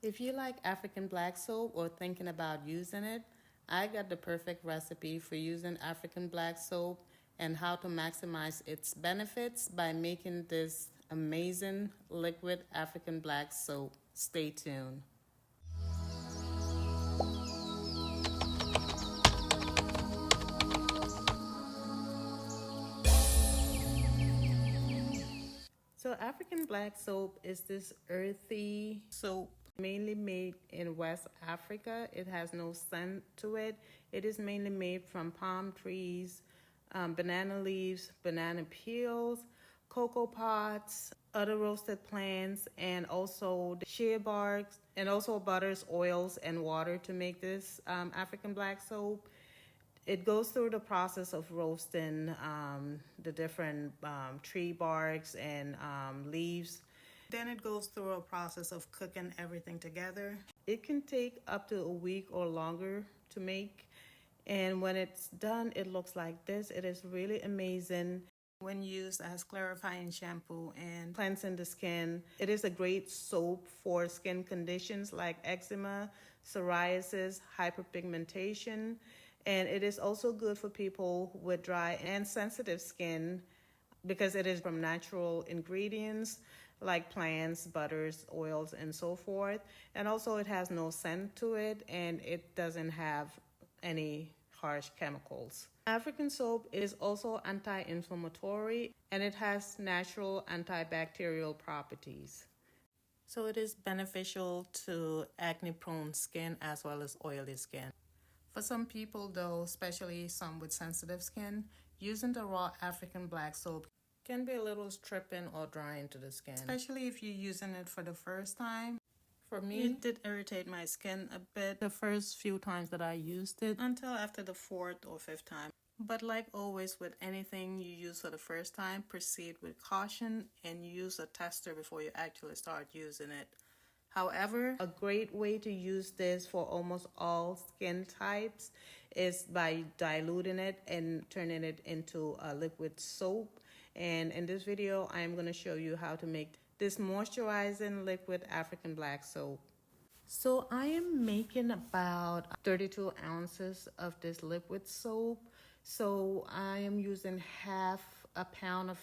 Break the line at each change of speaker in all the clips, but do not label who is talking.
If you like African black soap or thinking about using it, I got the perfect recipe for using African black soap and how to maximize its benefits by making this amazing liquid African black soap. Stay tuned. So African black soap is this earthy soap mainly made in West Africa. It has no scent to it. It is mainly made from palm trees, banana leaves, banana peels, cocoa pods, other roasted plants, and also the shea barks, and also butters, oils, and water to make this African black soap. It goes through the process of roasting the different tree barks and leaves. Then it goes through a process of cooking everything together. It can take up to a week or longer to make. And when it's done, it looks like this. It is really amazing when used as clarifying shampoo and cleansing the skin. It is a great soap for skin conditions like eczema, psoriasis, hyperpigmentation. And it is also good for people with dry and sensitive skin because it is from natural ingredients like plants, butters, oils, and so forth. And also it has no scent to it and it doesn't have any harsh chemicals. African soap is also anti-inflammatory and it has natural antibacterial properties. So it is beneficial to acne-prone skin as well as oily skin. For some people though, especially some with sensitive skin, using the raw African black soap can be a little stripping or drying to the skin, especially if you're using it for the first time. For me, it did irritate my skin a bit the first few times that I used it until after the fourth or fifth time. But like always with anything you use for the first time, proceed with caution and use a tester before you actually start using it. However, a great way to use this for almost all skin types is by diluting it and turning it into a liquid soap. And in this video, I am going to show you how to make this moisturizing liquid African black soap. So I am making about 32 ounces of this liquid soap. So I am using half a pound of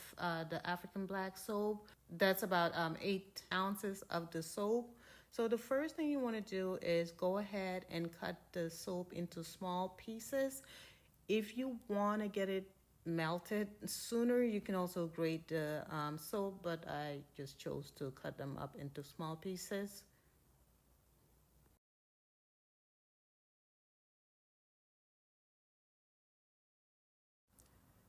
the African black soap. That's about 8 ounces of the soap. So the first thing you want to do is go ahead and cut the soap into small pieces. If you want to get it melted sooner, you can also grate the soap, but I just chose to cut them up into small pieces.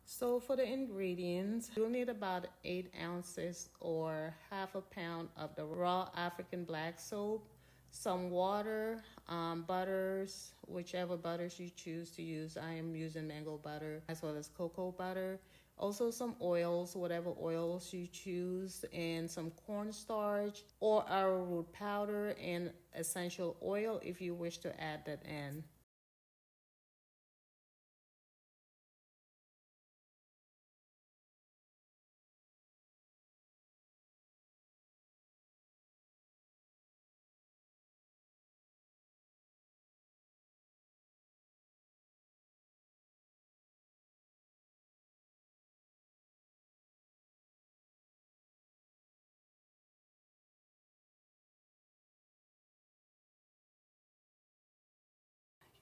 So for the ingredients, you'll need about 8 ounces or half a pound of the raw African black soap, some water, butters, whichever butters you choose to use. I am using mango butter as well as cocoa butter. Also some oils, whatever oils you choose, and some cornstarch or arrowroot powder and essential oil if you wish to add that in.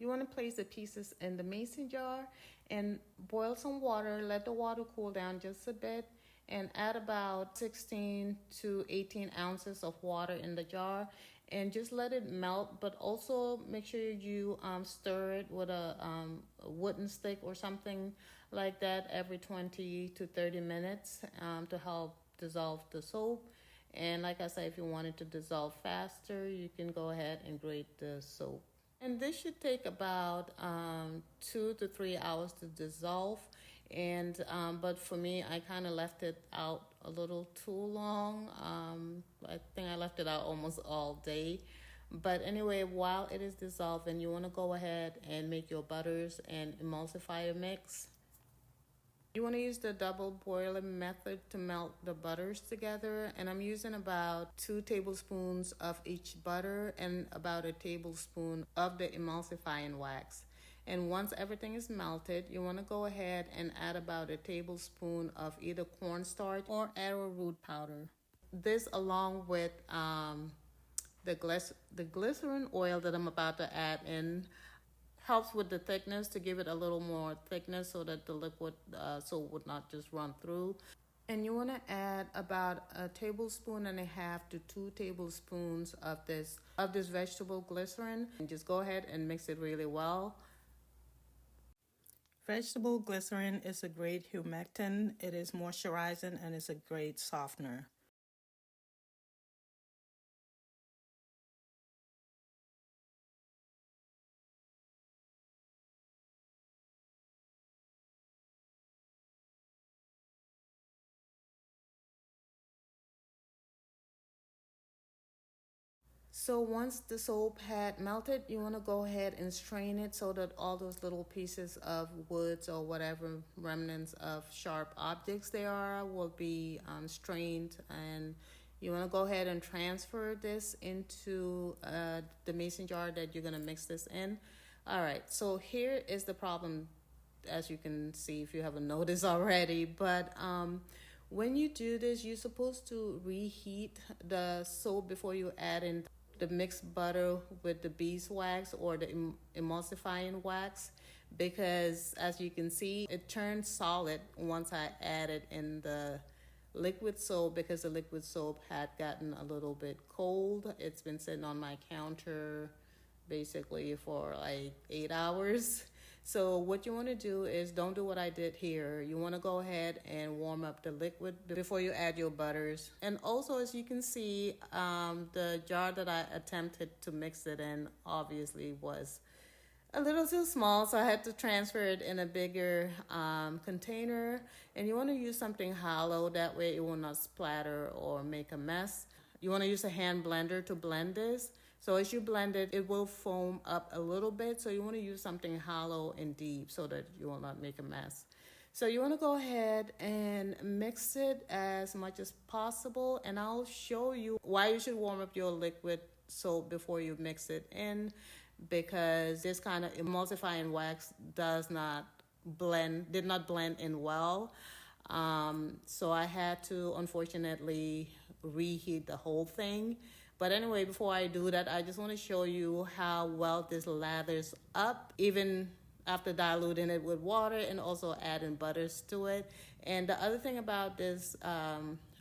You want to place the pieces in the mason jar and boil some water. Let the water cool down just a bit and add about 16 to 18 ounces of water in the jar and just let it melt, but also make sure you stir it with a wooden stick or something like that every 20 to 30 minutes to help dissolve the soap. And like I said, if you want it to dissolve faster, you can go ahead and grate the soap. And this should take about 2 to 3 hours to dissolve. And but for me, I kind of left it out a little too long. I think I left it out almost all day. But anyway, while it is dissolving, you want to go ahead and make your butters and emulsifier mix. You want to use the double boiling method to melt the butters together. And I'm using about 2 tablespoons of each butter and about a tablespoon of the emulsifying wax. And once everything is melted, you want to go ahead and add about a tablespoon of either cornstarch or arrowroot powder. This along with the glycerin oil that I'm about to add in helps with the thickness, to give it a little more thickness so that the liquid soap would not just run through. And you want to add about a tablespoon and a half to 2 tablespoons of this vegetable glycerin, and just go ahead and mix it really well. Vegetable glycerin is a great humectant. It is moisturizing and it's a great softener. So once the soap had melted, you want to go ahead and strain it so that all those little pieces of woods or whatever remnants of sharp objects there are will be strained. And you want to go ahead and transfer this into the mason jar that you're going to mix this in. All right, so here is the problem, as you can see if you haven't noticed already. But when you do this, you're supposed to reheat the soap before you add in the mixed butter with the beeswax or the emulsifying wax, because as you can see, it turned solid once I added in the liquid soap, because the liquid soap had gotten a little bit cold. It's been sitting on my counter basically for like 8 hours. So what you want to do is, don't do what I did here. You want to go ahead and warm up the liquid before you add your butters. And also, as you can see, the jar that I attempted to mix it in obviously was a little too small, so I had to transfer it in a bigger container. And you want to use something hollow, that way it will not splatter or make a mess. You want to use a hand blender to blend this. So as you blend it, it will foam up a little bit. So you want to use something hollow and deep so that you will not make a mess. So you want to go ahead and mix it as much as possible. And I'll show you why you should warm up your liquid soap before you mix it in, because this kind of emulsifying wax did not blend in well. So I had to unfortunately reheat the whole thing. But anyway, before I do that, I just want to show you how well this lathers up, even after diluting it with water and also adding butters to it. And the other thing about this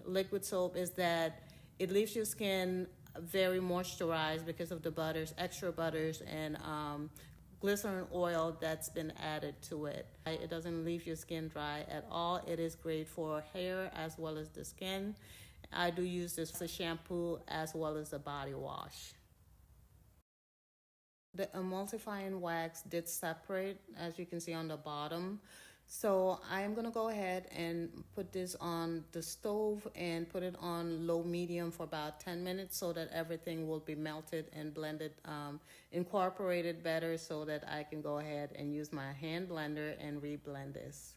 liquid soap is that it leaves your skin very moisturized because of the butters, extra butters, and glycerin oil that's been added to it. It doesn't leave your skin dry at all. It is great for hair as well as the skin. I do use this as a shampoo as well as a body wash. The emulsifying wax did separate, as you can see on the bottom. So I am gonna go ahead and put this on the stove and put it on low medium for about 10 minutes so that everything will be melted and blended, incorporated better, so that I can go ahead and use my hand blender and reblend this.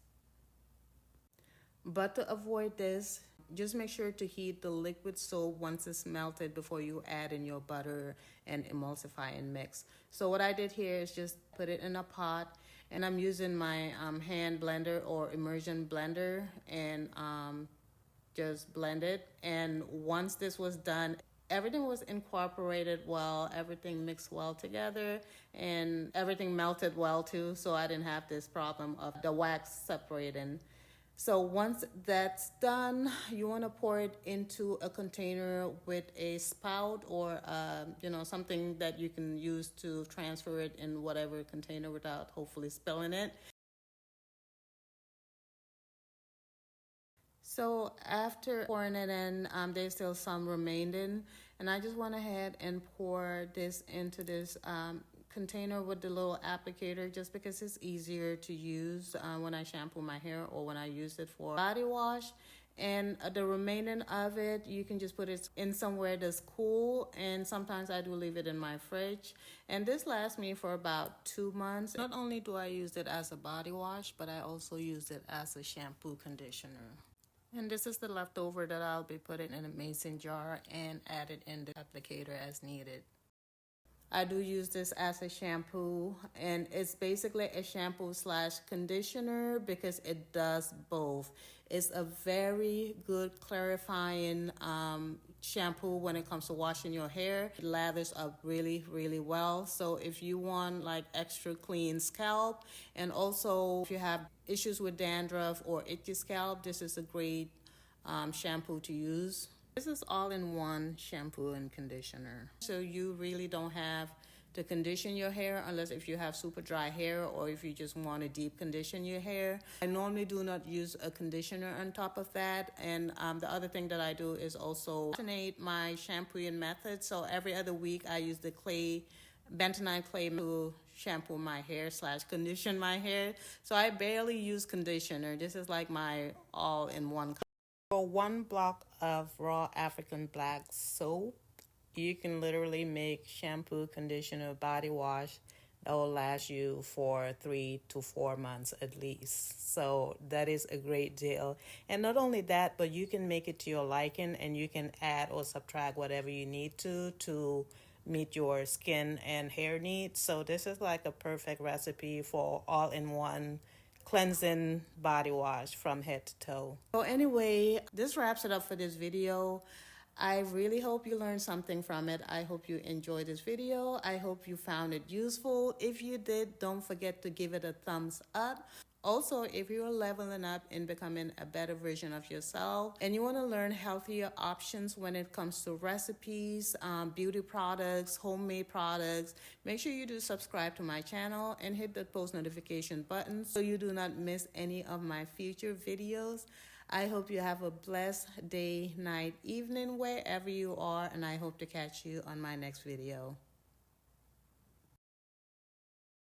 But to avoid this, just make sure to heat the liquid soap once it's melted before you add in your butter and emulsifying mix. So what I did here is just put it in a pot, and I'm using my hand blender or immersion blender, and just blend it. And once this was done, everything was incorporated well, everything mixed well together, and everything melted well too, so I didn't have this problem of the wax separating. So once that's done, you want to pour it into a container with a spout, or something that you can use to transfer it in whatever container without hopefully spilling it. So after pouring it in, there's still some remaining, and I just went ahead and pour this into this container with the little applicator, just because it's easier to use when I shampoo my hair or when I use it for body wash. and the remaining of it, you can just put it in somewhere that's cool, and sometimes I do leave it in my fridge. And this lasts me for about 2 months. Not only do I use it as a body wash, but I also use it as a shampoo conditioner. And this is the leftover that I'll be putting in a mason jar and add it in the applicator as needed. I do use this as a shampoo, and it's basically a shampoo slash conditioner because it does both. It's a very good clarifying shampoo when it comes to washing your hair. It lathers up really, really well. So if you want like extra clean scalp, and also if you have issues with dandruff or itchy scalp, this is a great shampoo to use. This is all-in-one shampoo and conditioner. So you really don't have to condition your hair unless if you have super dry hair or if you just want to deep condition your hair. I normally do not use a conditioner on top of that. And the other thing that I do is also alternate my shampooing method. So every other week I use the bentonite clay to shampoo my hair slash condition my hair. So I barely use conditioner. This is like my all-in-one. For 1 block of raw African black soap, you can literally make shampoo, conditioner, body wash that will last you for 3 to 4 months at least. So that is a great deal. And not only that, but you can make it to your liking, and you can add or subtract whatever you need to meet your skin and hair needs. So this is like a perfect recipe for all-in-one cleansing body wash from head to toe. So anyway, this wraps it up for this video. I really hope you learned something from it. I hope you enjoyed this video. I hope you found it useful. If you did, don't forget to give it a thumbs up. Also, if you're leveling up and becoming a better version of yourself and you want to learn healthier options when it comes to recipes, beauty products, homemade products, make sure you do subscribe to my channel and hit the post notification button so you do not miss any of my future videos. I hope you have a blessed day, night, evening, wherever you are, and I hope to catch you on my next video.